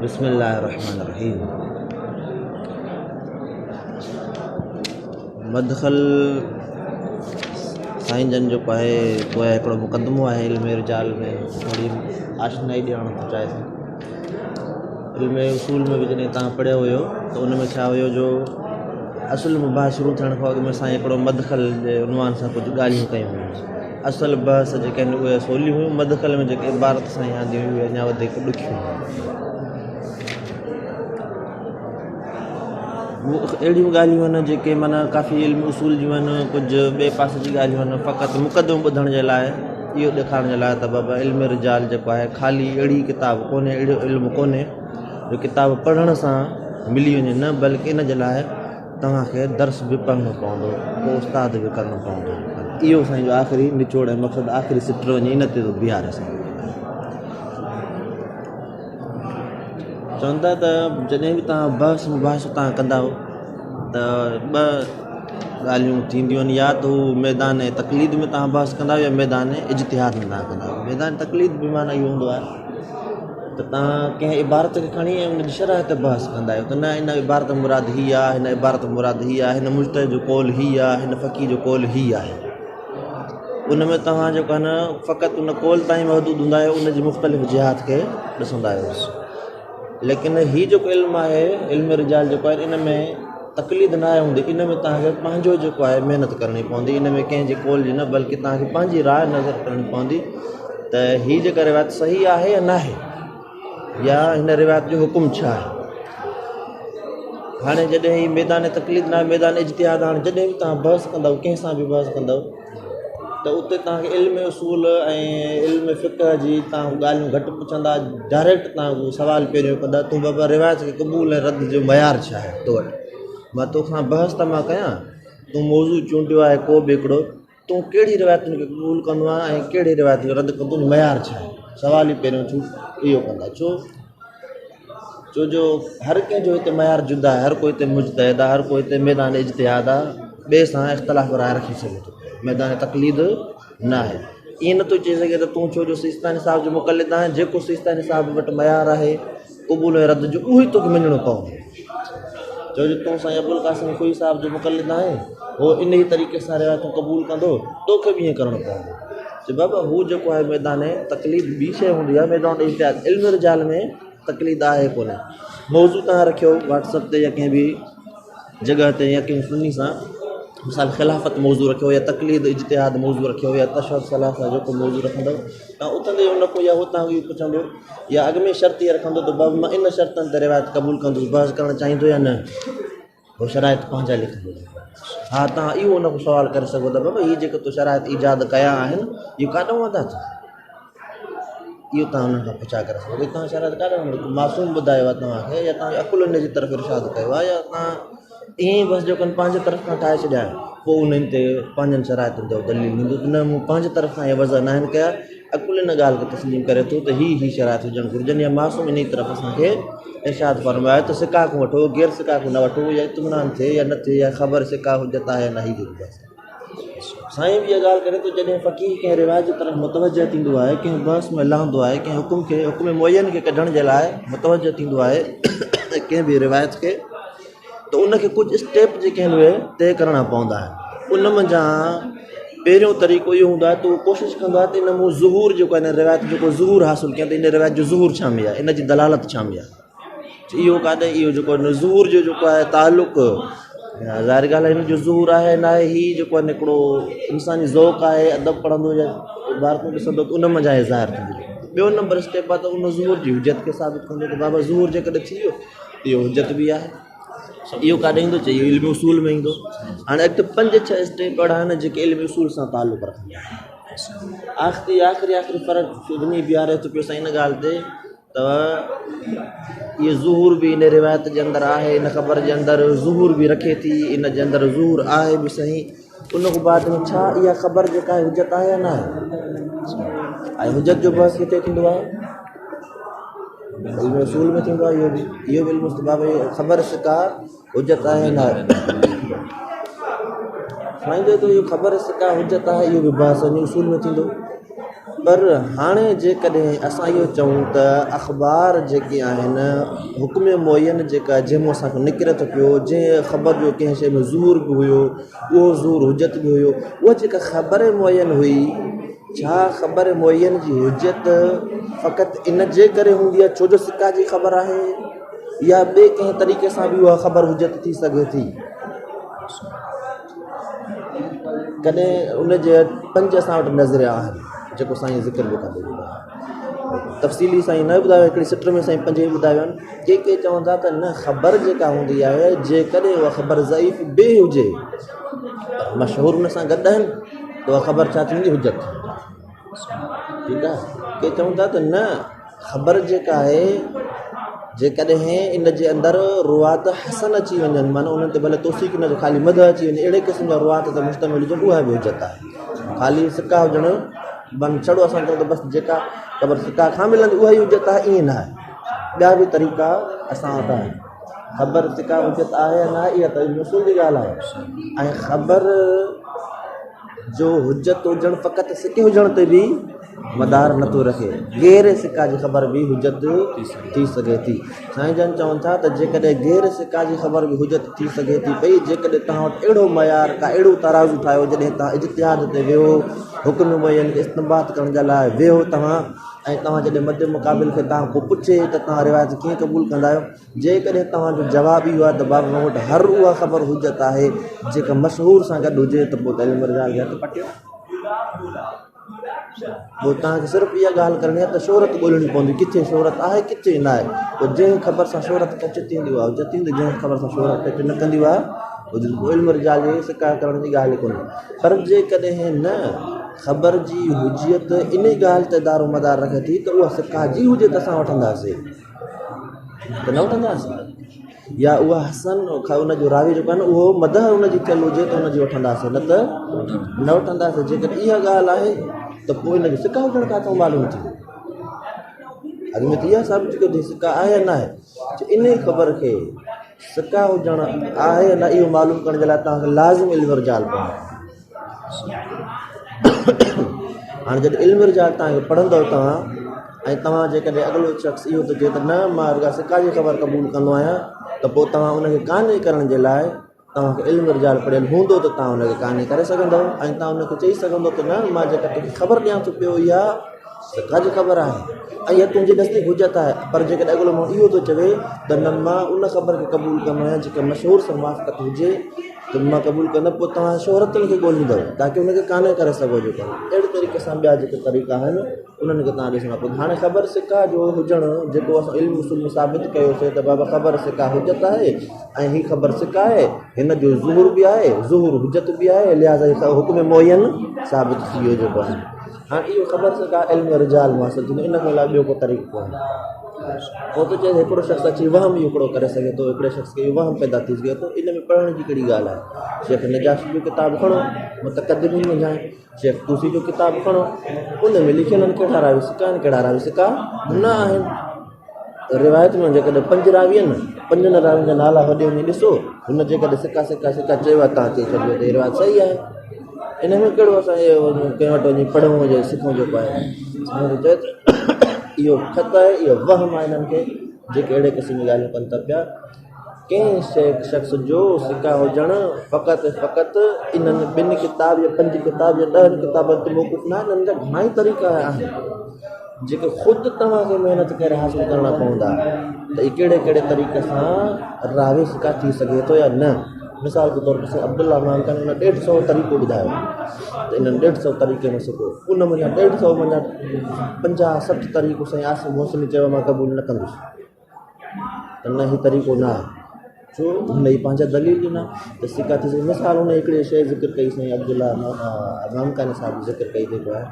बिस्मिल्लाहिर्रहमानिर्रहीम। मदखल साईं जन जेको आहे उहो हिकिड़ो मुक़दमो आहे इल्म रिजाल में थोरी आशनाई ॾियणु थो चाहे। इल्म उसूल में बि जॾहिं तव्हां पढ़ियो हुयो त उन में छा हुयो जो असुल मुबाह शुरू थियण खां अॻु में साईं हिकिड़ो मदखल जे उनवान सां कुझु ॻाल्हियूं कयूं हुयूं। असुल बहस जेके आहिनि उहे सवलियूं हुयूं, मदखल में जेके इबारत साईं आंदियूं हुयूं उहे अञा वधीक ॾुखियूं हुयूं। अहिड़ियूं ॻाल्हियूं आहिनि जेके माना काफ़ी इल्म उसूल जूं आहिनि, कुझु ॿिए पासे जी ॻाल्हियूं आहिनि। फ़क़ति मुक़दमो ॿुधण जे लाइ, इहो ॾेखारण जे लाइ त बाबा इल्म रिजाल जेको आहे ख़ाली अहिड़ी किताब कोन्हे, अहिड़ो इल्मु कोन्हे जो किताब पढ़ण सां मिली वञे, न बल्कि इन जे लाइ तव्हांखे दर्स बि पढ़णो पवंदो, पोइ उस्ताद बि करिणो पवंदो। इहो साईं जो आख़िरी निचोड़ ऐं मक़सदु आख़िरी सिट वञे इन ते बीहारे साईं चवंदा त जॾहिं बि तव्हां बहस मुबाहिस तव्हां कंदा त ॿ ॻाल्हियूं थींदियूं आहिनि, या त हू मैदान तक़लीद में तव्हां बहस कंदा या मैदान इज्तिहाद में तव्हां कंदा। मैदान तक़लीद बि माना इहो हूंदो आहे त तव्हां कंहिं इबारत खे खणी ऐं उनजी शरह ते बहस कंदा आहियो त न इन इबारत मुराद हीअ आहे, हिन इबारत मुराद हीअ आहे, हिन मुज्तहिद जो कौल हीअ आहे, हिन फ़क़ीह जो कौल हीअ आहे। उन में तव्हां जेको आहे न फ़क़ति उन कौल ताईं महदूद हूंदा आहियो, उनजी मुख़्तलिफ़ जिहात खे ॾिसंदा आहियो। लेकिन हीअ जेको इल्मु आहे, इल्म रिजाल जेको आहे, इन में तक़लीद न आहे हूंदी। इन में तव्हांखे पंहिंजो जेको आहे महिनत करणी पवंदी। इन में कंहिंजे कौल जी न बल्कि तव्हांखे पंहिंजी राय नज़र करणी पवंदी त हीअ जेका रिवायत सही आहे या न आहे, या हिन रिवायत जो हुकुम छा आहे। हाणे जॾहिं ही मैदान तक़लीद न आहे, मैदान इज्तिहाद, हाणे जॾहिं बि तव्हां बहस कंदव, कंहिंसां बि बहस कंदव त उते तव्हांखे इल्म उसूल ऐं इल्म फ़िक़ह जी तव्हां ॻाल्हियूं घटि पुछंदा। डायरेक्ट तव्हां उहो सुवालु पहिरियों कंदा, तूं बाबा रिवायत खे क़बूल ऐं रद्द जो मयार छा आहे तो वटि। मां तोखां बहस त मां कयां, तूं मौज़ू चूंडियो आहे को बि हिकिड़ो, तूं कहिड़ी रिवायतुनि खे क़बूल कंदो आहे ऐं कहिड़ी रिवायत खे रद्द कंदो, मयार छा आहे। सुवाल ई पहिरियों तूं इहो कंदा। छो जो हर कंहिंजो हिते मयार जुदा आहे, हर कोई हिते मुज्तहिद आहे, हर कोई हिते मैदान इज्तिहाद आहे, ॿिए सां इख़्तिलाफ़ राय रखी सघे थो, मैदान तक़लीद न आहे। ईअं नथो चई सघे त तूं छो जो सिस्तानी साहिब जो मुक़लिद आहे, जेको सिस्तानी साहिब वटि मयार आहे क़बूल ऐं रद्द जो, उहो ई तोखे मञिणो पवंदो। छो जो तूं साईं अबुल क़ासिम ख़ुई साहिब जो मुक़लिद आहे, उहो इन ई तरीक़े सां रिवायतूं क़बूल कंदो, तोखे बि ईअं करिणो पवंदो। जो बाबा हू जेको आहे मैदान तक़लीद ॿी शइ हूंदी आहे, मैदान इज्तिहाद। इल्म रिजाल में तक़लीद आहे कोन्हे। मौज़ू तव्हां रखियो व्हाट्सअप ते या कंहिं बि जॻह ते या कंहिं सुन्नी सां, मिसाल ख़िलाफ़त मौज़ू रखियो या तक़लीद इज्तिहाद मौज़ू रखियो या तशद्दुद सलाह सां जेको मौज़ू रखंदव, तव्हां उथंदे उन को या हुतां इहो पुछंदो, या अॻु में शर्त इहा रखंदो त बाबा मां इन शर्तनि ते रिवायत क़बूल कंदुसि, बहस करणु चाहींदो या न, उहो शराइत पंहिंजा लिखंदो। हा, तव्हां इहो उन खां सुवालु करे सघो था, बाबा हीअ जेके तूं शराइत ईजाद कया आहिनि, इहो काॾों वधा थो, इहो तव्हां उन्हनि खां पुछा करे सघो। तव्हां शराइत काॾों मासूम ॿुधायो आहे तव्हांखे, या तव्हां अकुल इन जी तरफ़ इरशाद कयो आहे, या तव्हां ईअं ई बसि जेको पंहिंजे तरफ़ खां ठाहे छॾिया आहे, पोइ उन्हनि ते पंहिंजनि शराइतुनि ते दलील ॾींदो त न मूं पंहिंजे तरफ़ खां इहे वज़ह न आहिनि कया। अकुल इन ॻाल्हि खे तस्लीम करे थो त हीअ शराइत हुजणु घुरिजनि, या मासूम इन तरफ़ असांखे इरशाद फरमायो त सिका खां वठो, गैर सिका खां न वठो, या इत्मिनान थिए या न थिए, या ख़बर सिका हुजत आहे या न। ही साईं बि इहा ॻाल्हि करे थो, जॾहिं फ़क़ीह कंहिं रिवायत जी तरफ़ मुतवजह थींदो आहे, कंहिं बहस में लहंदो आहे, कंहिं हुकुम मुअयन खे कढण जे लाइ मुतवजह थींदो आहे कंहिं बि रिवायत खे, त उनखे कुझु स्टेप जेके आहिनि उहे तय करणा पवंदा आहिनि। उन मंझां पहिरियों तरीक़ो इहो हूंदो आहे त उहो कोशिशि कंदो आहे त इन मूं ज़ुहूर जेको आहे, इन रिवायत जेको ज़ुहूर हासिलु कयां त इन रिवायत जो ज़ुहूर छा में आहे, इन जी दलालत छा में आहे। इहो काॾे इहो जेको ज़ुहूर जो जेको आहे तालुक़, ज़ाहिर ॻाल्हि आहे हिन जो ज़ुहूर आहे न आहे, हीअ जेको आहे हिकिड़ो इंसानी ज़ौक़ आहे, अदब पढ़ंदो या इबारतूं ॾिसंदो त उन मंझां इहे ज़ाहिर थींदी। ॿियो नंबर स्टेप आहे त उन ज़ुहूर जी हुजत खे साबित कंदो त बाबा ज़ुहूर जेकॾहिं थी वियो इहो हुजत बि आहे। इहो काॾे ईंदो चई, इहो इल्म उसूल में ईंदो। हाणे अॻिते 5-6 स्टेप अहिड़ा आहिनि जेके इल्म उसूल सां तालुक़ रखंदा आहिनि। आख़िरी फ़र्क़ु वञी बीहारे थो पियो साईं इन ॻाल्हि ते त इहो ज़ुहूर बि इन रिवायत जे अंदरि आहे, इन ख़बर जे अंदरि ज़ुहूर बि रखे थी, इन जे अंदरि ज़ुहूर आहे बि सही। उन खां बाद में छा इहा ख़बर जेका आहे हुजत आहे या न आहे। ऐं हुजत जो बहस किथे थींदो आहे, इल्म उसूल में थींदो आहे। इहो बि इल्मु बाबा ख़बर सिका हुजत आहे या न आहे। साईं जो त इहो ख़बर सिका हुजत आहे, इहो बि बहस उसूल में थींदो। पर हाणे जेकॾहिं असां इहो चऊं त अख़बार जेके आहिनि हुक्म मुयन जेका जंहिंमें असांखे निकिरे थो पियो जंहिं ख़बर जो कंहिं शइ में ज़ूर बि हुयो उहो ज़ूर हुजत बि हुयो उहा जेका ख़बर मुयन हुई छा ख़बर मुयन जी हुजत फ़क़ति इन जे करे हूंदी आहे छो जो सिका जी ख़बर आहे या ॿिए कंहिं तरीक़े सां बि उहा ख़बर हुजत थी सघे थी कॾहिं उनजे 5 असां वटि नज़रिया आहिनि जेको साईं ज़िक्र बि कंदो तफ़सीली साईं न ॿुधायो हिकिड़ी सिट में साईं 5 ॿुधायो आहिनि के चवंदा त न ख़बर जेका हूंदी आहे जेकॾहिं उहा ख़बर ज़ईफ़ बि हुजे मशहूरु हुन सां गॾु आहिनि त उहा ख़बर छा थींदी हुजत ठीकु आहे के चवंदा त न ख़बर जेका आहे जेकॾहिं इन जे अंदरि रुआत हसन अची वञनि माना उन्हनि ते भले तोसीक न ख़ाली मद अची वञे अहिड़े क़िस्म जा रुआत ते मुश्तमिल हुजनि उहा बि हुजत आहे ख़ाली सिका हुजणु बन छड़ो असां चऊं त बसि जेका ख़बर सिका खां मिलंदी उहा ई हुजत आहे ईअं न आहे ॿिया बि तरीक़ा असां वटि आहिनि ख़बर सिका हुजत आहे या न आहे इहा त मुसूल जी ॻाल्हि आहे ऐं ख़बर जो हुजत हुजणु फ़क़ति सिके हुजण ते बि मदार नथो रखे गैर सिका जी ख़बर बि हुजत थी सघे थी साईं जन चवनि था त जेकॾहिं गैर सिका जी ख़बर बि हुजत थी सघे थी पई जेकॾहिं तव्हां वटि अहिड़ो मयार का अहिड़ो तराज़ू ठाहियो जॾहिं तव्हां इज्तिहाद ते वियो हुकुम मुयन खे इस्तेमालु करण जे लाइ वियो तव्हां ऐं तव्हां जॾहिं मद मुक़ाबिल खे तव्हां को पुछे त तव्हां रिवायत कीअं क़बूल कंदा आहियो जेकॾहिं तव्हांजो जवाबु इहो आहे त बाबा मूं वटि हर उहा ख़बर हुजत आहे जेका मशहूर सां गॾु हुजे त पोइ त इल्म रिजाल खे हथु पटियो पोइ तव्हांखे सिर्फ़ु इहा ॻाल्हि करणी आहे त शोहरत ॻोल्हणी पवंदी किथे शोहरत आहे किथे न आहे पोइ जंहिं ख़बर सां शोहरत टच थींदी आहे हुजत थींदी जंहिं ख़बर सां शोहरत टच न कंदी आहे इल्म रिजाल जी सिका करण जी ॻाल्हि कोन्हे पर जेकॾहिं न ख़बर जी हुजियत इन ॻाल्हि ते दारो मदार रखे थी त उहा सिका जी हुजे त असां वठंदासीं त न वठंदासीं या उहा हसन उनजो रावी जेको आहे न उहो मदह उनजी थियल हुजे त उनजी वठंदासीं न त न वठंदासीं जेकॾहिं इहा ॻाल्हि आहे त पोइ हिनखे सिका हुजण खां मालूम थी अॻ में त इहा साबित कयो थी सिका आहे या न आहे इन ई ख़बर खे सिका हुजणु आहे या न इहो मालूम करण जे लाइ तव्हांखे लाज़िम इल्म रिजाल पवंदो हाणे जॾहिं इल्म रिजाल तव्हांखे पढ़ंदव तव्हां ऐं तव्हां जेकॾहिं अॻिलो शख़्स इहो थो चए त न मां रुॻा सिका जी ख़बर क़बूल कंदो आहियां त पोइ तव्हां उनखे काने करण जे लाइ तव्हांखे इल्म रिजाल पढ़ियल हूंदो त तव्हां उनखे काने करे सघंदव ऐं तव्हां उनखे चई सघंदव त न मां जेका तोखे ख़बर ॾियां थो पियो इहा सिका जी ख़बर आहे ऐं इहा तुंहिंजे नज़दीक हुजत आहे पर जेकॾहिं अॻिलो माण्हू इहो थो चवे त न मां उन ख़बर खे क़बूल कंदो आहियां जेका मशहूरु सां मुआफ़क़त हुजे त मां क़बूल कंदुमि पोइ तव्हां शोहरतनि खे ॻोल्हींदव ताकी उनखे काने करे सघो जेको अहिड़े तरीक़े सां ॿिया जेके तरीक़ा आहिनि उन्हनि खे तव्हां ॾिसणा पवंदा हाणे ख़बर सिका जो हुजणु जेको असां इल्मु उसूल में साबित कयोसीं त बाबा ख़बर सिका हुजत आहे ऐं हीअ ख़बर सिका आहे हिन जो ज़ुहूर बि आहे ज़ुहूर हुजत बि आहे लिहाज़ा हुकुम मुयन साबित थी वियो जेको आहे हाणे इहो ख़बर सिका इल्म रिजाल में हासिलु थींदो इन खां अलावा ॿियो को तरीक़ो कोन्हे पोइ त चए हिकिड़ो शख़्स अची वहम बि हिकिड़ो करे सघे थो हिकिड़े शख़्स खे इहो वहम पैदा थी सघे थो इन में पढ़ण जी कहिड़ी ॻाल्हि आहे शेख नजाशी जो किताबु खणो मुतक़द्दिमीन में जाए शेख तूसी जो किताबु खणो उन में लिखियल आहिनि कहिड़ा रावी सिका आहिनि कहिड़ा रावी सिका न आहिनि रिवायत में जेकॾहिं 5 रावी आहिनि 5 रावियुनि जा नाला वॾे वञी ॾिसो हुन जेकॾहिं सिका सिका सिका चयो आहे तव्हां चई छॾियो त रिवायत सही आहे इन में कहिड़ो असां कंहिं वटि वञी पढ़ूं हुजे सिखूं जेको आहे इहो ख़त आहे इहो वहम आहे इन्हनि खे जेके अहिड़े क़िस्म जी ॻाल्हियूं कनि था पिया कंहिं शख़्स जो सिका हुजणु फ़क़ति इन्हनि 2 किताब या 5 किताब या 10 किताबनि ते मौक़ूफ़ न आहे इन्हनि जा घणा ई तरीक़ा आहिनि जेके ख़ुदि तव्हांखे महिनत करे हासिलु करणा पवंदा त इहे कहिड़े कहिड़े तरीक़े सां रावी सिका थी सघे थो या न मिसाल के तौर ते अब्दुल्ला मान खान उन 150 तरीक़ो ॿुधायो त इन्हनि 150 तरीक़े में सिखो उन में 150 में 50-60 तरीक़ो साईं आसिम मोसमी चयो मां क़बूल न कंदुसि त न हीउ तरीक़ो न आहे छो हुन जी पंहिंजा दलील ॾिना त सिका थी सघे मिसाल हुन हिकिड़ी शइ ज़िक्र कई साईं अब्दुल्ला मामकानी साहिब ज़िक्र कई जेको आहे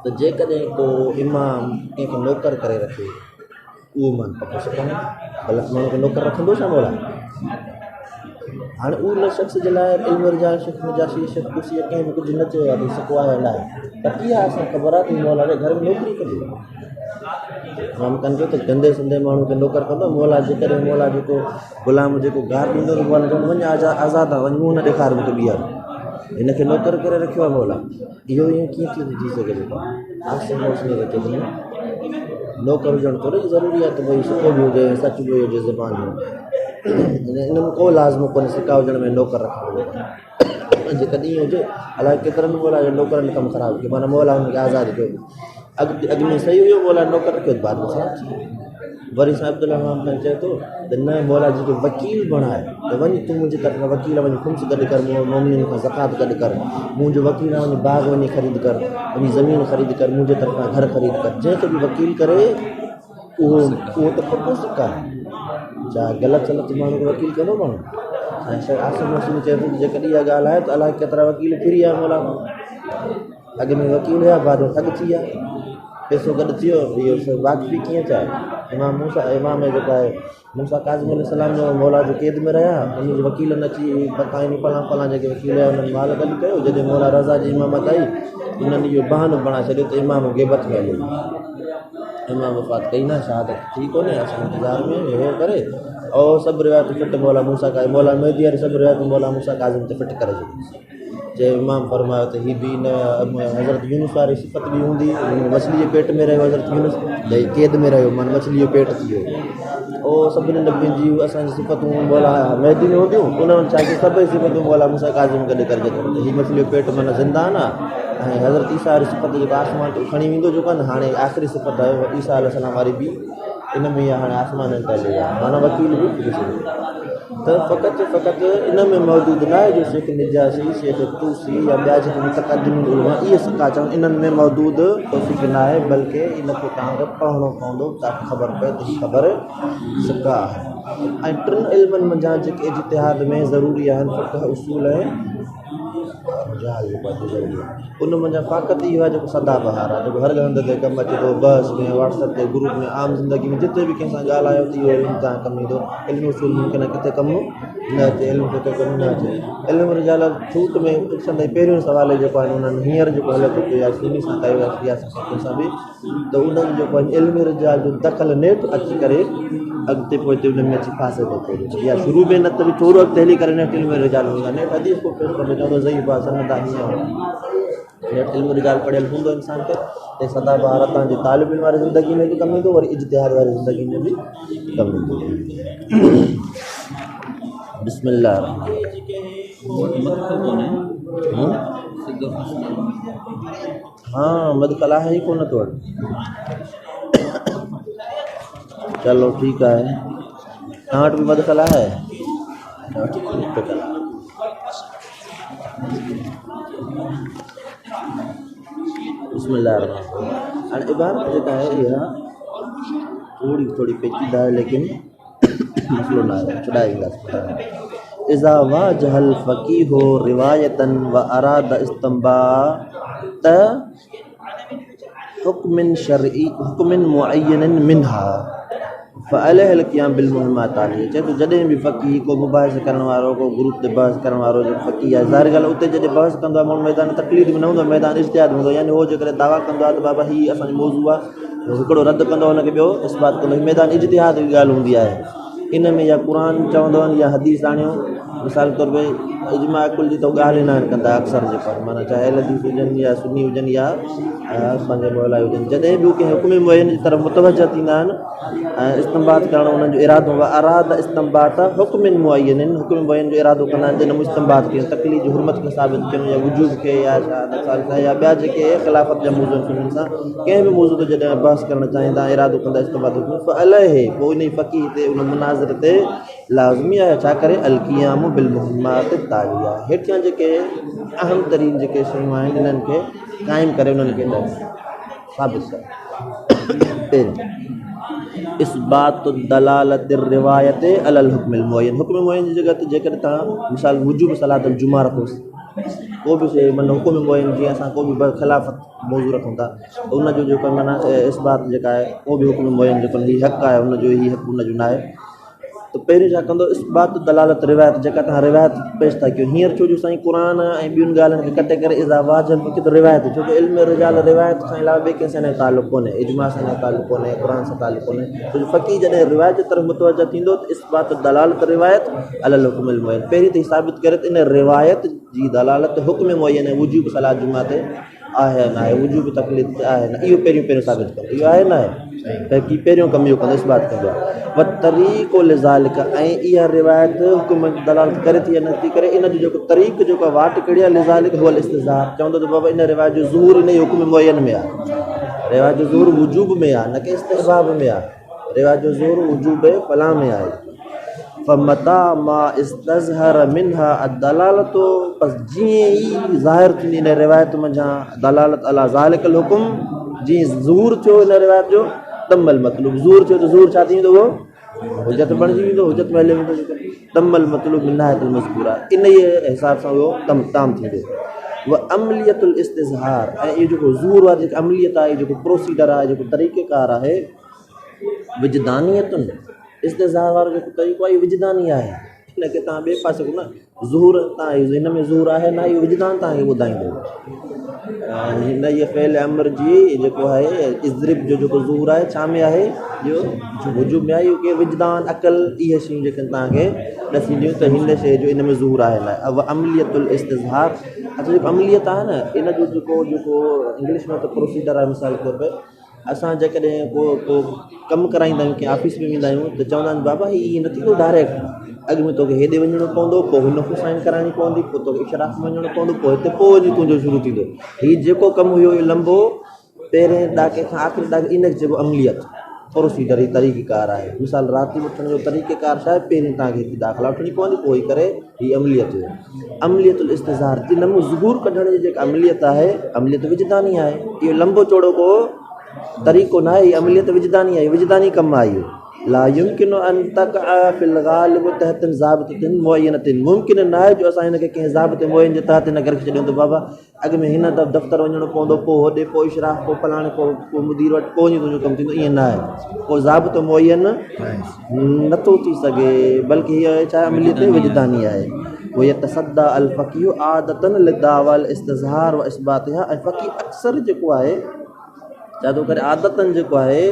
त जेकॾहिं को इमाम कंहिंखे नौकर करे रखे उहो मन पको सिखंदो ग़लति माण्हू खे नौकर रखंदो छा मोला हाणे उन शख़्स जे लाइ इल्म रिजाल शेख नजाशी शेख कुसी कंहिं बि कुझु न चयो आहे सिको आहे न आहे त कीअं असां ख़बर आहे त मौला जे घर में नौकिरी कंदी मामकनि जो त गंदे संदे माण्हू खे नौकर कंदो मौला जेकॾहिं मौला जेको ग़ुलाम जेको गार ॾींदो त मौला चवंदो वञ आज़ादु आहे वञ मुंहुं न ॾेखार मूंखे ॿीहर हिनखे नौकर करे रखियो आहे मौला, इहो ईअं कीअं थी सघे थो? आसिम मौसमी रखे थो नौकर हुजणु थोरी ज़रूरी आहे त भई सुठो बि हुजे सच बि हुजे ज़बान जो, इन में को लाज़िमो कोन्हे सिका हुजण में नौकर रखणु जेकॾहिं ईअं हुजे अलाए केतिरनि मौला जो नौकरनि कमु ख़राबु कयो, माना मौला हुनखे आज़ादु कयो, अॻु में सही हुयो मौला नौकर रखियो बाद में ख़राबु थी वियो। वरी सां अब्दुल रहमान खान चए थो त न मौला जेके वकील बणाए त वञी तूं मुंहिंजे तरफ़ां वकील वञी खुम्स गॾु कर, मोमिन खां ज़कात गॾु कर, मुंहिंजो वकील आहे वञी बाग़ वञी ख़रीद कर, वञी ज़मीन ख़रीद कर, मुंहिंजे तरफ़ां घर ख़रीद कर, जंहिंखे बि वकील करे उहो त पको सिका छा ग़लति सलति माण्हू खे वकील कंदो माण्हू। ऐं आसिम मौसमी चए थो जेकॾहिं इहा ॻाल्हि आहे त अलाए केतिरा वकील फिरी विया मौला, अॻु में वकील हुया बाद में ठग थी विया, पैसो गॾु थी वियो, इहो वाक़फ़ी कीअं चाहे। इमाम जेका आहे मूसा काज़िम अलैहिस्सलाम जो मौला जो क़ैद में रहिया, उनजे वकीलनि अची बताइनि फलां जेके वकील हुया उन्हनि माल गॾु कयो, जॾहिं मौला रज़ा जी इमामत आई उन्हनि इहो बहानो बणाए छॾियो त इमाम ग़ैबत में हली, इमाम वफ़ात कई न, शहादत थी कोन्हे, असां इंतज़ार में इहो करे और सभु रिवायत फिट मौला मूसा का मौला मेहदी वारी सभु रिवायत मौला मूसा काज़िम ते फिट करे छॾी। जे इमाम फरमायो त हीअ बि न हज़रत यूनुस वारी सिफ़त बि हूंदी, मछली जे पेट में रहियो हज़रत यूनुस, क़ैद में रहियो माना मछली जो पेट थी वियो, ओ सभिनी नबियुनि जी असांजी सिफ़तूं मौला मेहदी में हूंदियूं, उन्हनि छा कयो सभई सिफ़तूं मौला मूसा काज़िम गॾु करे छॾियूं, हीअ मछली जो पेट माना ज़िंदा न, ऐं हज़रत ईसा वारी सिफ़त जेको आसमान ते खणी वेंदो जेको आहे न, हाणे आख़िरी सिफ़त आहे ईसा अलैहिस्सलाम वारी बि इन में इहा हाणे आसमाननि ते हली आहे, माना वकील बि फिरी सघे त फ़क़ति इन में मौजूदु न आहे जो शेख निजासी, शेख तूसी या ॿिया जेके मुतक़द्दिमीन उलमा इहे सिका चवनि इन्हनि में मौजूदु तौफ़ीक़ न आहे, बल्कि इनखे तव्हांखे पढ़णो पवंदो ताकी ख़बर पए त हीअ ख़बर सिका आहे। ऐं टिनि इल्मनि मंझां जेके इज्तिहाद में ज़रूरी आहिनि फ़िक़्ह उसूल ऐं उन मंझां फ़ाक़त इहो आहे जेको सदाबहार आहे, जेको हर हंधि ते कमु अचे थो, बस में व्हाट्सअप ते ग्रुप में आम ज़िंदगी में जिते बि कंहिं सां ॻाल्हायो त इहो इल्मु तव्हां कमु ईंदो, इल्मु उसूल मुमकिन आहे किथे कमु न अचे, इल्मु किथे कमु न अचे। इल्मु रिजाल छूट में पुछंदे पहिरियों सुवाल जेको आहे उन्हनि हींअर जेको हले थो पियो या सुनी सां कयो या सियासत सां बि, त उन्हनि जेको आहे इल्मु रिजाल जो दख़ल नेठि अची करे अॻिते पोइ हिते उन में अची फासे थो पियो, या शुरू में न त बि थोरो अॻिते हली करे नेठि इल्मु रिजाल हूंदा, नेठि हदीस को पेश कंदो चवंदो ज़ईफ़ आहे सनदा हीअं, नेठि इल्मु रिजाल पढ़ियल हूंदो इंसान खे त सदाबहार तव्हांजी तालिब इल्म वारी ज़िंदगी में बि कमु ईंदो, वरी इज्तिहाद वारी ज़िंदगी में बि कमु ईंदो। बिस्मिल्लाह हाँ मदखल आहे ई कोन थो वटि, चलो ठीकु आहे, तव्हां वटि बि मदखल आहे? बिस्मिल्लाह हाणे इबारत जेका आहे इहा थोड़ी पेचीदा आहे, लेकिन मसलो न आहे, छुॾाए ईंदासीं। इज़ा वाजहल फ़क़ीहो रिवायतन व अराद इस्तंबात हुक्मिन शरई हुक्मिन मुअय्यनिन मिनहा फ़अलैहिल क़ियाम बिल मुहिम्मात आलिया। चए थो जॾहिं बि फ़क़ीह को मुबाहिस करण वारो, को ग्रुप ते बहस करण वारो जो फ़क़ीह आहे, ज़ाहिर ॻाल्हि उते जॾहिं बहस कंदो आहे माण्हू मैदान तक़लीद में न हूंदो, मैदान इज्तिहाद में हूंदो, यानी उहो जेकॾहिं दावा कंदो आहे त बाबा हीअ असांजो मौज़ू आहे, हिकिड़ो रद्द कंदो हुनखे ॿियो इस्बात कंदो, मैदान इज्तिहाद जी ॻाल्हि हूंदी आहे। इन में या क़ुर चवंदो आहिनि या हदीस आणियो, मिसाल तौर पे इजमा कुल जी त ॻाल्हि ई न आहिनि कंदा अक्सर जेको आहे, माना चाहे अहल हदीस हुजनि या सुन्नी हुजनि या असांजे मौला हुजनि, जॾहिं बि कंहिं हुक्म मुअय्यन जी तरफ़ मुतवजा थींदा आहिनि ऐं इस्तंबात करणु उन्हनि जो इरादो अराद इस्तंबात हुक्मिन मुअय्यनिन, हुक्म मुअय्यन जो इरादो कंदा आहिनि, जिन में इस्तंबात कयूं तक़लीद जी हुरमत खे साबित कयूं या वजूब खे या या ॿिया जेके ख़िलाफ़त जा मौज़ू आहिनि उन्हनि सां कंहिं बि मौज़ू ते जॾहिं बहस करणु चाहींदा इरादो कंदा इस्तंबात फ़अलैहि पोइ इन फ़क़ीह ते उन मुनाज़िर ते लाज़मी आहे छा करे अल क़ियाम बिल मुहिम्मात तालिया, हेठियां जेके अहम तरीन जेके शयूं आहिनि इन्हनि खे क़ाइमु करे उन्हनि खे साबित करे। इस्बात दलालत रिवायत अलल हुक्मिल मुअय्यन, हुक्म मुअय्यन जी जॻह ते जेकॾहिं तव्हां मिसाल वुजूब सलात जुमा रखोसि, को बि शइ माना हुकुम मुअय्यन जीअं असां को बि ख़िलाफ़त मौज़ू रखूं था त उनजो जेको माना इस्बात जेका आहे को बि हुकुम मुअय्यन जेको हीअ हक़ आहे उनजो हीअ हक़ उनजो न आहे, त पहिरियों छा कंदो इस्बात दलालत रिवायत जेका तव्हां रिवायत पेश था कयो हींअर छो जो साईं क़ुर ऐं ॿियुनि ॻाल्हियुनि खे कटे करे इज़ा वाजब मूंखे त रिवायत छो जो इल्म रिजाल रिवायत खां अलावा ॿिए कंहिं सां तालुक़ु कोन्हे इजमा सां तालुक़ु कोन्हे क़ुर सां तालुक़ु कोन्हे छो जो फ़क़ीह जॾहिं रिवायत जी तरफ़ मुतवजह थींदो त इस्बात दलालत रिवायत अलल हुक्म मुयन पहिरीं त साबित करे त इन रिवायत जी दलालत हुक्म मुयन ऐं वुजूब सलाह जुमा ते आहे न आहे वुजूब तकलीफ़ आहे न इहो पहिरियों साबित कंदो इहो आहे न आहे त की पहिरियों कमु इहो कंदो इस्बात कंदो आहे व तरीक़ो लिज़ालिक ऐं इहा रिवायत हुकुम दलालत करे थी या न थी करे इन जो जेको तरीक़ो जेको वाट कहिड़ी आहे लिज़ालिक हुअल इस्तिज़ार चवंदो त बाबा इन रिवायत जो ज़ूर इन हुकुम मुयन में आहे रिवायत जो ज़ूर वुजूब में आहे न की इस्तिहबाब में आहे रिवायत जो ज़ूर वुजूब फलां में आहे फमता मा इस्तज़हर मिनहा दलालत बस जीअं ई ज़ाहिर थींदी इन रिवायत मंझां दलालत अला ज़ालिकल हुकुम जीअं ज़ूर थियो इन रिवायत जो तमल मतिलबु ज़ूर थियो त ज़ूर छा थींदो उहो हुजत बणिजी वेंदो हुजत में हली वेंदो तमल मतिलबु मिनायतुल मज़कूरा इन ई हिसाब सां उहो ताम थींदो उहा अमलियतुल इस्तिज़हार ऐं इहो जेको ज़ूर आहे जेको अमलियत आहे जेको प्रोसीडर आहे जेको तरीक़ेकार आहे विजदानियतुनि इस्तिज़हार वारो जेको तरीक़ो आहे इहो विजदानी आहे हिनखे तव्हां ॿिए पासे न ज़ूर तव्हां हिन में ज़ूर आहे न इहो विजदान तव्हांखे ॿुधाईंदो हिन इहे फ़ेल अमर जी जेको आहे इज़रिब जो जेको ज़ूर आहे छा में आहे इहो वुजूब में आहे इहो के विजदान अक़ल इहे शयूं जेके तव्हांखे ॾसींदियूं त हिन शइ जो इन में ज़ूर आहे न अब अमलियतुल इस्तिज़हार अच्छा जेको अमलियत आहे न इन जो जेको इंग्लिश में त प्रोसीडर आहे मिसाल तौर ते असां जेकॾहिं को कमु कराईंदा आहियूं कंहिं ऑफिस में वेंदा आहियूं त चवंदा आहिनि बाबा हीअ न थींदो डायरेक्ट अॻु में तोखे हेॾे वञिणो पवंदो पोइ हिन खे साइन कराइणी पवंदी पोइ तोखे इशराफ़ में वञिणो पवंदो पोइ हिते पोइ वञी तुंहिंजो शुरू थींदो हीउ जेको कमु हुयो इहो लंबो पहिरें ॾाके खां आख़िरी ॾाके इन जेको अमलियत प्रोसीडर ई तरीक़ेकार आहे मिसाल राति वठण जो तरीक़ेकार छा आहे पहिरीं तव्हांखे हिते दाख़िला वठणी पवंदी पोइ करे हीअ अमलियतुल इस्तिज़हार जी नमूं ज़ुहूर कढण जी जेका अमलियत आहे अमलियत विजदानी आहे इहो लंबो चौड़ो को तरीक़ो न आहे हीअ अमलियत विजदानी आहे विजदानी कमु आहे इहो ला युमकिनु अन तक़अ फिल गालिब तहत ज़ाबिततिन मुअय्यनतिन मुमकिन न आहे जो असां हिनखे कंहिं ज़ाबित मुअय्यन जे तहत हिन करे छॾियूं त बाबा अॻु में हिन दफ़्तर वञिणो पवंदो पोइ होॾे पोइ इशराफ़ पोइ फलाणे पोइ मुदीर वटि पोइ वञी तुंहिंजो कमु थींदो ईअं न आहे को ज़ाबितो मुअय्यन नथो थी सघे बल्कि हीअ छा आहे अमलियत विजदानी आहे उहो यतसद्दा अल फ़क़ीह आदतन लिदावल इस्तिज़हार व इस्बातिहा ऐं फ़क़ीह अक्सर जेको आहे छा थो करे आदतनि जेको आहे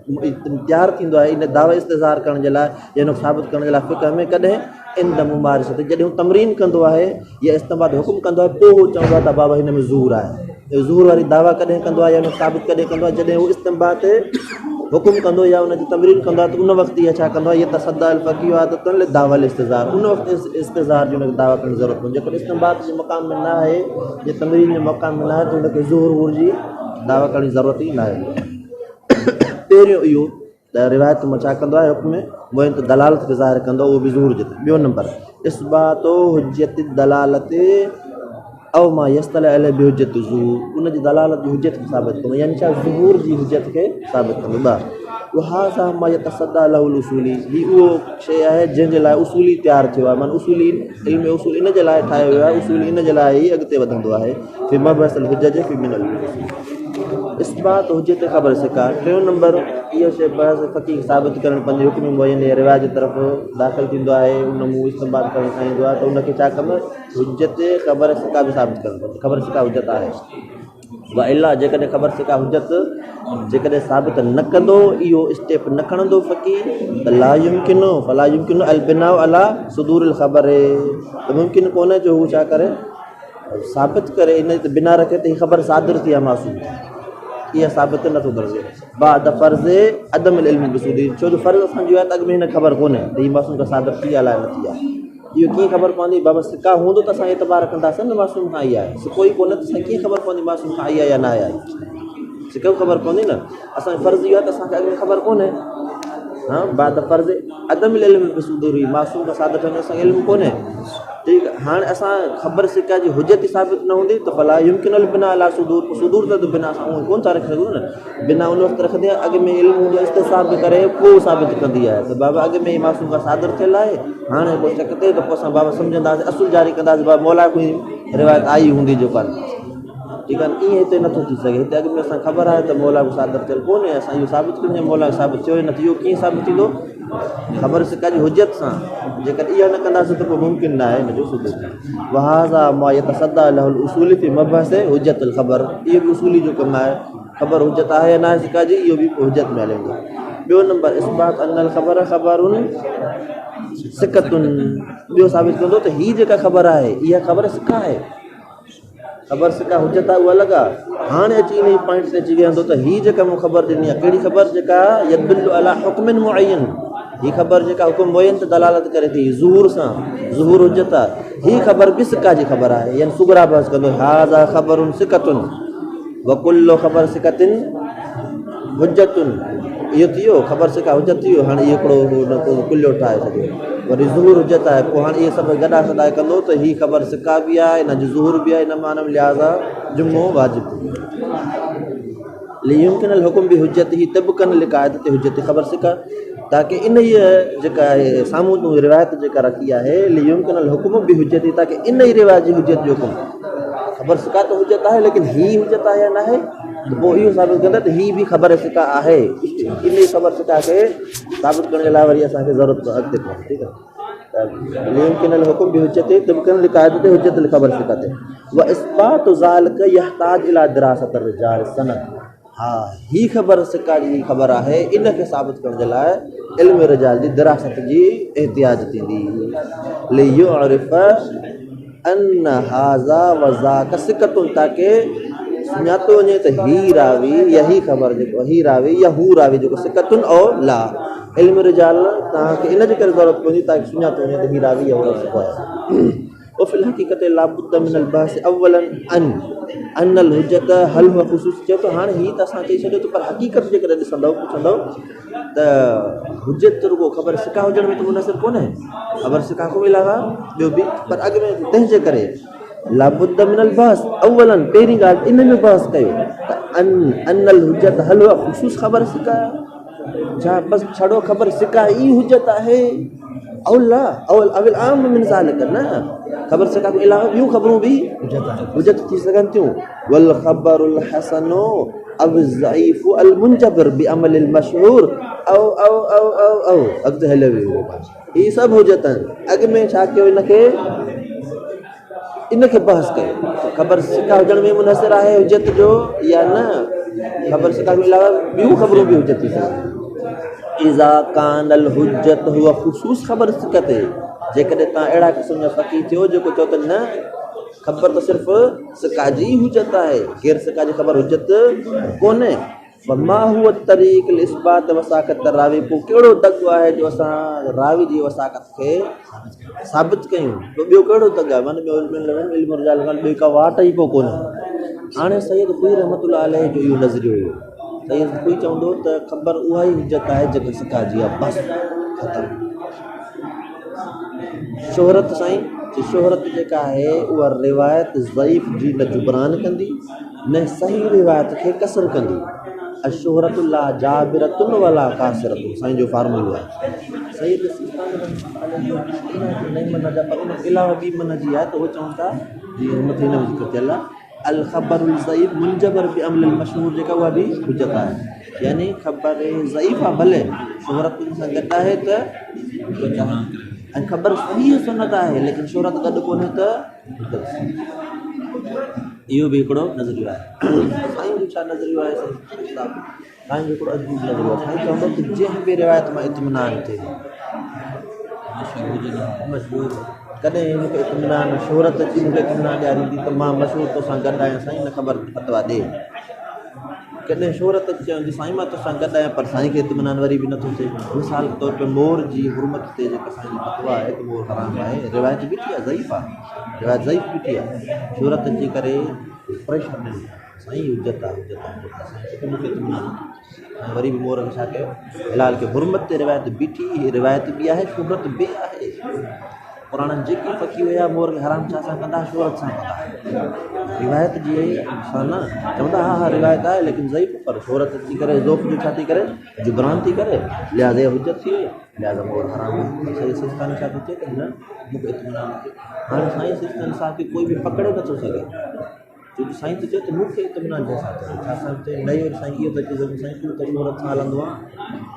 तयारु थींदो आहे इन दावा इस्तिज़हार करण जे लाइ या हिन साबित करण जे लाइ फ़िक़ह में कॾहिं इन द मुमारिसत जॾहिं हू तमरीन कंदो आहे या इस्तेमाल हुकुम कंदो आहे पोइ हू चवंदो आहे त बाबा हिन में ज़ूर आहे ज़ूर वारी दावा कॾहिं कंदो आहे या हुन साबित कॾहिं कंदो आहे जॾहिं हू इस्तेमाल ते हुकुम कंदो या हुनजी तमरीन कंदो आहे त उन वक़्तु इहा छा कंदो आहे इहा तसद्दा अल फ़क़ीह आदतन दावा इस्तिज़हार उन वक़्तु इस्तिज़हार जो हुनखे दावा करण जी ज़रूरत पवंदी जेकॾहिं इस्तेमाल जे मक़ाम में न आहे या तमरीन जे मक़ाम में न आहे त हुनखे ज़ूर वूर जी दावा करण जी ज़रूरत ई न आहे पहिरियों इहो रिवायत में छा कंदो आहे हुकुम मुयन त दलालत खे ज़ाहिर कंदो उहो बि ज़ूर जिते ॿियो नंबर इस्बातो हुज्जत दलालत अव मां यस्तल अल बि हुज्जत ज़ूर उन जी दलालत जी हुज्जत खे साबित कंदो यानी छा ज़ुहूर जी हुज्जत खे साबित कंदो उहा सा मां यतसद्दा लहुल उसूली ही उहो शइ आहे जंहिंजे लाइ उसूली तयारु थियो आहे माना उसूली इल्म उसूल इन जे लाइ ठाहियो वियो आहे उसूल इन जे लाइ ई अॻिते वधंदो आहे फी मबहसल हुज्जत फी मिनल इस्बात हुज्जत ख़बर सिका टियों नंबर इहो शइ बहस फ़क़ीह साबित करणु पंहिंजे हुक्म मुयन या रिवाज जी तरफ़ दाख़िल थींदो आहे उन मूं इस्तेमालु करणु चाहींदो आहे त उनखे छा कंदो हुज्जत ख़बर सिका बि साबित करणु पवंदो ख़बर सिका हुज्जत आहे वा इला जेकॾहिं ख़बर सिका हुज्जत जेकॾहिं साबित न कंदो इहो स्टेप न खणंदो फ़क़ीह त ला युमकिनु अल बिनाउ अला सुदूर ख़बर त मुमकिन कोन्हे जो हू छा करे साबित करे इन ते बिना रखे त हीअ ख़बर सादिर थी आहे मासूम इहा साबित नथो करे बाद फ़र्ज़ अदम इल्म बिसूदी छो जो फ़र्ज़ु असांजो आहे त अॻु में हिन ख़बर कोन्हे त हीअ मासूम खां सादिर थी आहे अलाए न थी आहे इहो कीअं ख़बर पवंदी बाबा सिका हूंदो त असां एतबार कंदासीं न मासूम खां आई आहे सिको ई कोन्हे त असांखे कीअं ख़बर पवंदी मासूम खां आई आहे या न आहे सिको ख़बर पवंदी न असांजो फ़र्ज़ु इहो आहे त असांखे अॻु में ख़बर कोन्हे हा बाद फ़र्ज़ अदम इल्म बिसूदी मासूम खां सादिर थियण असांखे इल्मु कोन्हे ठीकु आहे हाणे असां ख़बर सिका जी हुज्जत साबित न हूंदी त भला युमकिन बिना अला सुदूर त बिना असां उहो कोन था रखी सघूं न बिना उन वक़्तु रखंदी आहे अॻु में इल्मु हूंदो इस्तिसाब करे पोइ साबित कंदी आहे त बाबा अॻु में मासूम खां सादिर थियल आहे हाणे पोइ शक थिए त पोइ असां बाबा सम्झंदासीं असुल जारी कंदासीं बाबा मौला कोई रिवायत आई हूंदी जो कान ठीकु आहे ईअं हिते नथो थी सघे हिते अॻु में असां ख़बर आहे त मौला बि सादिर थियल कोन्हे असां इहो साबित कयूं मौला साबित थियो ई न थियो कीअं साबित थींदो ख़बर सिका जी हुजत सां जेकर इहा न कंदासीं त पोइ मुमकिन न आहे हिनजो सबूत। वहाज़ा मा यतसद्दा लहुल उसूली फी मबहस हुजतुल ख़बर, इहो बि उसूली जो कमु आहे। ख़बर हुजत आहे या न आहे सिका जी, इहो बि हुजत में हले वेंदो। ॿियो नंबर इस्बात अनल ख़बर ख़बरुनि सिकतुनि, ॿियो साबित कंदो त हीअ जेका ख़बर आहे इहा ख़बर सिका आहे। ख़बर सिका हुजत आहे उहा अलॻि आहे। हाणे अची इन पॉइंट ते अची वेंदो त हीअ जेका मूं ख़बर ॾिनी आहे कहिड़ी ख़बर, जेका यदुल्लु अला हुक्मिन मुअय्यन, हीअ ख़बर जेका हुकुम मुअय्यन ते दलालत करे थी ज़ुहूर सां, ज़ुहूर हुजत आहे। हीअ ख़बर बि सिका जी ख़बर आहे, यानी सुगरा बहस कंदो हाज़ा ख़बरुन सिकतुन व कुल्लु ख़बर सिकतिन हुजतुन, इहो थी वियो ख़बर सिका हुजत थी वियो। हाणे इहो हिकिड़ो कुल्लो ठाहे छॾियो, वरी ज़ुहूर हुजत आहे। पोइ हाणे इहे सभु गॾा सॾाए कंदो त हीअ ख़बर सिका बि आहे, हिन जो ज़ुहूर बि आहे, हिन माना लिहाज़ा जुमो वाजिबु। लियुमकिनल हुकुम बि हुजत ही तबकन लिकायत ते हुजत ख़बर सिका, ताकी इन इहा जेका आहे साम्हूं तूं रिवायत जेका रखी आहे लियुमकिनल हुकुम बि हुजत ही, ताकी इन ई रिवायत जी हुजत जो हुकुम। ख़बर सिका त हुजत आहे, लेकिन हीअ हुजत आहे या न आहे, त पोइ इहो साबित कंदा त हीअ बि ख़बर सिका आहे। इन ई ख़बर सिका खे साबित करण जे लाइ वरी असांखे ज़रूरत अॻिते पवंदी। ठीकु आहे, लियुमकिनल हुकुम बि हुजत ही तबकन लिकायत ते हुजत ख़बर सिका ते व इस्बात ज़ालिक यहताज इला दिरासत रिजाल सनद। हा, हीअ ख़बर सिका जी ख़बर आहे, इन खे साबित करण जे लाइ इल्म रिजाल जी दिरासत जी एहतियाज थींदी। लियुअरिफ अन हाज़ा व ज़ाक सिकतुन, ताकी सुञातो वञे त ही रावी या ही ख़बर जेको ही रावी या हू रावी जेको सिकतुन और ला, इल्म रिजाल तव्हांखे इन जे करे ज़रूरत पवंदी ताकी सुञातो वञे त ही रावी या हू आहे। और फिल हक़ीक़त लाबुद्द मिनल बहस अव्वलन अनल हुजत हल हुआ ख़ुसूस, चए थो हाणे हीअ त असां चई छॾियो त पर हक़ीक़त जेकॾहिं ॾिसंदव पुछंदव त हुजत रुगो ख़बर सिका हुजण में त मुनसिर कोन्हे, ख़बर सिका खां अलावा ॿियो बि, पर अॻ में तंहिंजे करे लाबुद्द मिनल बहस अव्वलन, पहिरीं ॻाल्हि इन में बहस कयो त अनल हुजत हल हुआ ख़ुसूस ख़बर सिका, छा बसि छड़ो ख़बर सिका ई हुजत आहे, अवला अवल अविल आम मिन ज़ालिक, न ख़बर सिका खां अलावा ॿियूं ख़बरूं बि हुजत थी सघनि थियूं। वल ख़बरुल हसनो अव ज़ईफ़ु अल मुंजबर बि अमलिल मशहूर औ औ औ औ औ, अॻिते हले वियो। हीअ सभु हुजत आहिनि। अॻ में छा कयो, इनखे बहस कयो ख़बर सिका हुजण में मुनसिर आहे हुजत जो या न, ख़बर सिका खां अलावा ॿियूं ख़बरूं बि हुजत थी सघनि। इज़ा कानल हुजत हुआ ख़ुसूस ख़बर सिका ते, जेकॾहिं तव्हां अहिड़ा क़िस्म जा फ़क़ीह थियो जेको चओ त न ख़बर त सिर्फ़ु सिका जी हुजत आहे, गैर सिका जी ख़बर हुजत कोन्हे। मां हुआ तरीक़ इस्बात वसाक़त रावी, पोइ कहिड़ो दॻ आहे जो असां रावी जी वसाक़त खे साबित कयूं, ॿियो कहिड़ो दॻ आहे, मन में इल्म रिजाल ॿियो का वाट ई पोइ कोन्हे। हाणे सैयद ख़ुई रहमतुल्लाह अलैह जो इहो नज़रियो हुयो, सैयद ख़ुई चवंदो त ख़बर उहा ई हुजत आहे जेका सिका जी आहे, बसि ख़तमु। शोहरत साईं, शोहरत जेका आहे उहा रिवायत ज़ईफ़ जी न जुबरान कंदी, न सही रिवायत खे कसर कंदी। अशोहरत ला जाबिरतुन वला कासिरतुन, साईं जो फार्मूलो आहे। सही नहीं मन जा, पर उन अलावा ॿी मन जी आहे त उहो चवनि था जीअं मथे हिन में ज़िक्र थियल आहे अल ख़बरुल ज़ईफ़ मुंजबर बि अमलिल मशहूर, जेका उहा बि हुजत आहे, यानी ख़बर ज़ईफ़ आहे भले शोहरत सां गॾु आहे त, ऐं ख़बर सही सुनत आहे लेकिन शोहरत गॾु कोन्हे त, इहो बि हिकिड़ो नज़रियो आहे। साईं जो छा नज़रियो आहे, साईं जो हिकिड़ो अजीब नज़रियो आहे। साईं चवंदो कि जंहिं बि रिवायत मां इत्मिनान थिए, मशहूर कॾहिं मूंखे इत्मिनान शोहरत अची मूंखे इत्मिनान ॾियारींदी त मां मशहूर तोसां गॾु आहियां साईं, न ख़बर फतवा ॾे। कॾहिं शोहरत अची चवंदी साईं मां तोसां गॾु आहियां, पर साईं खे इत्मिनान वरी बि नथो थिए। मिसाल तौर ते मोर जी हुरमत ते जेका साईं जी फतवा आहे त मोर हराम आहे, रिवायत बीठी आहे, ज़ईफ़ आहे, रिवायत ज़ईफ़ बीठी आहे, शोहरत अची करे प्रेशर ॾिनी साईं हुजत आहे, हुजत आहे, साईं मूंखे इत्मिनान, ऐं वरी बि मोर खे छा कयो, हिलाल खे हुरमत ते रिवायत बीठी, रिवायत बि आहे, शोहरत बि आहे। पुराणनि जेके फ़क़ीह हुया मोर खे हराम छा सां कंदा, शोहरत सां कंदा, रिवायत जी सां न चवंदा हा रिवायत आहे लेकिन ज़ईफ़, पर शोहरत थी करे ज़ोफ़ जो छा थी करे जुबरान थी करे, लिहाज़ा हुजत थी वई, लिहाज़ा मोर हराम आहे। साईं सिस्तानी छा थो चए त न मूंखे इत्मिनान थिए। हाणे साईं सिस्तानी साहिब खे कोई बि पकड़े नथो सघे, छोकी साईं त चए त मूंखे इत्मिनान जंहिंसां चए छा असां चए नई वरी साईं इहो त चए साईं तूं त शोहरत सां हलंदो आहे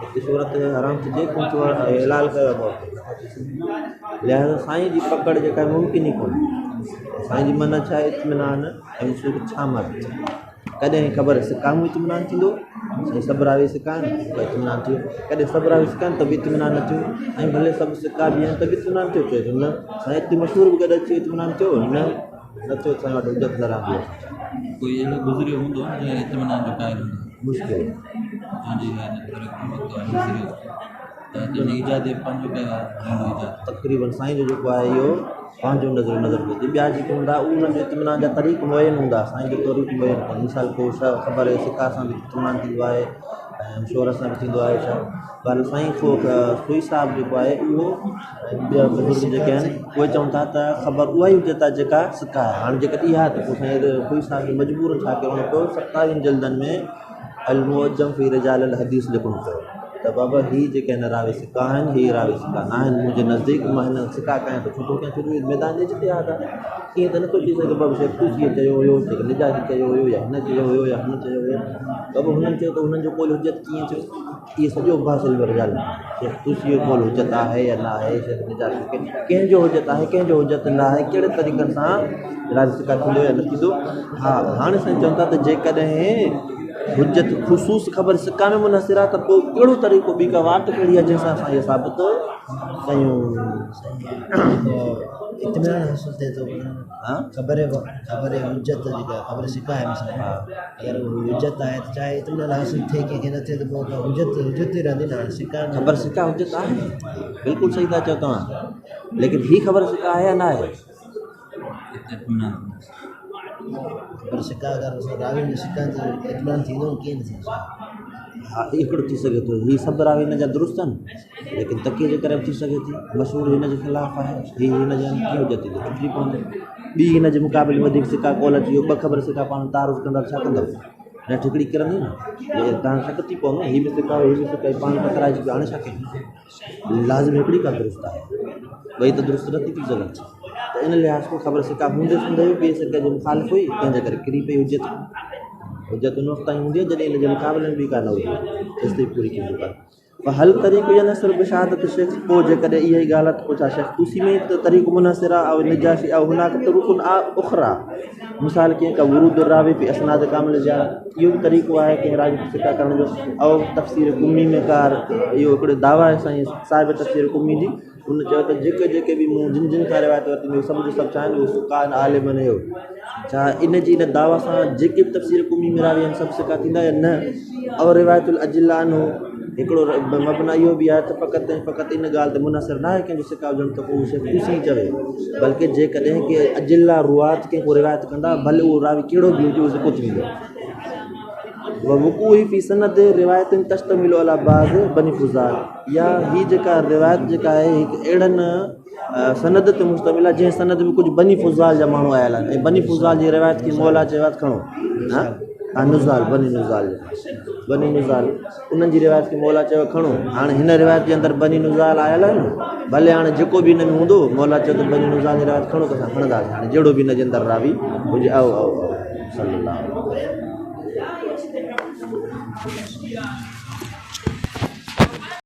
हिते शोहरत हराम थिए तूं चओ इलाल कयो लिहाज़ा साईं जी पकड़ जेका आहे मुमकिन ई कोन्हे साईं जी मन छा आहे इत्मिनान ऐं मूंखे छा मां कॾहिं ख़बर सिकायूं इत्मिनान थींदो साईं सभु रावी सिकाइनि त इत्मिनान थियो कॾहिं सभु रावी सिकाइनि त बि इत्मिनान न थियो ऐं भले सभु सिका बि आहिनि त बि इत्मिनान थियो चए थो न साईं एतिरी मशहूरु बि गॾु अची इत्मिनान थियो न थियो असां वटि इज़त न रहंदी कोई अहिड़ो गुज़रियो हूंदो जंहिं इत्मिनान जो काइल हूंदो मुश्किल जंहिंजी इजाद पंहिंजो कयो आहे तक़रीबन साईं जो जेको आहे इहो पंहिंजो नज़र पियो अचे ॿिया जेके हूंदा उन्हनि जो इत्मिनान जा तरीक़ मुयन हूंदा साईं जो तरीक़ मुयन कोन्हे मिसाल को ख़बर आहे सिका सां बि इत्मिनान थींदो आहे ऐं शोहरत सां बि थींदो आहे छा पर साईं को सुई साहिब जेको आहे उहो ॿिया बुज़ुर्ग जेके आहिनि उहे चवनि था त ख़बर उहा ई हुजे त जेका सिका आहे हाणे जेका इहा त पोइ साईं सुई साहिब खे मजबूर छा करणो पियो 27 जल्दनि में अल मुअज्जम फी रिजाल अल हदीस लिखणो पियो त बाबा हीअ जेके हिन रावी सिका आहिनि हीअ रावी सिका न आहिनि मुंहिंजे नज़दीक मां हिन सिका कयां त छुटो कयां छो मैदान जे जिते आहे ईअं त नथो थी सघे बाबा शेख तूसीअ चयो हुयो शेख निजाती चयो हुयो या हिन चयो हुयो या हिन चयो हुयो बाबा हुननि चयो त हुननि जो कोल हुजत कीअं थियो इहे सॼो बासिल रिजाल शेख तूसीअ जो कोल हुजत आहे या न आहे शेख निजाती कंहिंजो हुजत आहे कंहिंजो हुजत न आहे कहिड़े तरीक़नि सां रावी सिका थींदो या न थींदो हा हाणे साईं चवनि था त जेकॾहिं हुजत ख़ुशूस ख़बर सिका में मुनसिर आहे त पोइ कहिड़ो तरीक़ो ॿी का वाट कहिड़ी आहे जंहिंसां असां इहो साबित कयूं इत्मिनान हासिल थिए थो ख़बर हुजत जेका ख़बर सिका आहे मिसाल अगरि हुजत आहे त चाहे इत्मिनान हासिल थिए कंहिंखे न थिए त पोइ हुजत ई रहंदी न हाणे सिका ख़बर सिका हुजत आहे बिल्कुलु सही था चओ तव्हां लेकिन हीअ ख़बर सिका आहे या न आहे पर सिका अगरि असां रावी में सिका त इत्मिनान थींदो कीअं न थींदो हा हिकिड़ो थी सघे थो हीअ सभु रावी हिन जा दुरुस्त आहिनि लेकिन तकीअ जे करे बि थी सघे थी मशहूरु हिन जे ख़िलाफ़ु आहे हीअ हिन जे कीअं हुजत थी टुटी पवंदी ॿी हिन जे मुक़ाबले वधीक सिका कोल अची वियो 2 ख़बर सिका पाण तारुफ़ कंदा छा कंदव न ठिकड़ी किरंदी न तव्हां शक थी पवंदो हीअ बि सिका हीअ बि सिका पाण टकराइजी पियो हाणे छा कयूं लाज़िम हिकिड़ी का दुरुस्त आहे ॿई त दुरुस्त नथी थी सघनि त इन लिहाज़ खां ख़बर सिका हूंदे हूंदे ॿिए सिके जे मुखालिफ़ हुई तंहिंजे करे किरी पई हुजत उन वक़्तु ताईं हूंदी आहे जॾहिं इन जे मुक़ाबले में बि कान हुई तेसिताईं पूरी कंदी पर हल तरीक़ो या न सिर्फ़ु शहादत शेख पोइ जेकॾहिं इहा ई ॻाल्हि आहे त पोइ छा शेख तूसी में त तरीक़ो मुनसिर आहे ऐं निजाशी आहे हुनखे त रुकुन उखरा मिसाल कीअं का वरूद रावी पे असनाद कामिल जा इहो बि तरीक़ो आहे कंहिं रावी सिका करण जो ऐं तफ़सीर कुमी में कार इहो हिकिड़ो दावा आहे साईं साहिब तफ़सीर कुमी जी हुन चयो त जेके बि मूं जिन खां रिवायत वरिती सभु जो सभु छा आहिनि उहे सिका आहिनि आलिमन जो छा इन जी इन दावा सां जेके बि तफ़सीर कुमी में रावी आहिनि सभु सिका थींदा या न और रिवायतुल अजिला आनो हिकिड़ो मबना इहो बि आहे त फ़क़ति इन ॻाल्हि ते मुनसिर न आहे कंहिंजो सिका हुजणु त पोइ उहो शेख तूसी चवे बल्कि जेकॾहिं के अजिला रुआत कंहिंखो रिवायत कंदा भले उहो रावी कहिड़ो बि हुजे उहो सिको थी वेंदो वक़ूअ फी सनद रिवायत तश्तमिल अला बाज़ बनी फुज़ाल या हीअ जेका रिवायत जेका आहे हिकु अहिड़नि सनद ते मुश्तमिल आहे जंहिं सनद में कुझु बनी फुज़ाल जा माण्हू आयल आहिनि ऐं बनी फुज़ाल जी रिवायत खे मौला चयो आहे खणो हा नुज़ाल बनी नुज़ाल उन्हनि जी रिवायत खे मौला चयो खणो हाणे हिन रिवायत जे अंदरि बनी नुज़ाल आयल आहिनि भले हाणे जेको बि हिन में हूंदो मौला चयो त बनी नुज़ाल जी रिवायत खणो त असां खणंदासीं हाणे जहिड़ो बि हिन जे अंदरि रावी हुजे आओ सल्लल्लाहु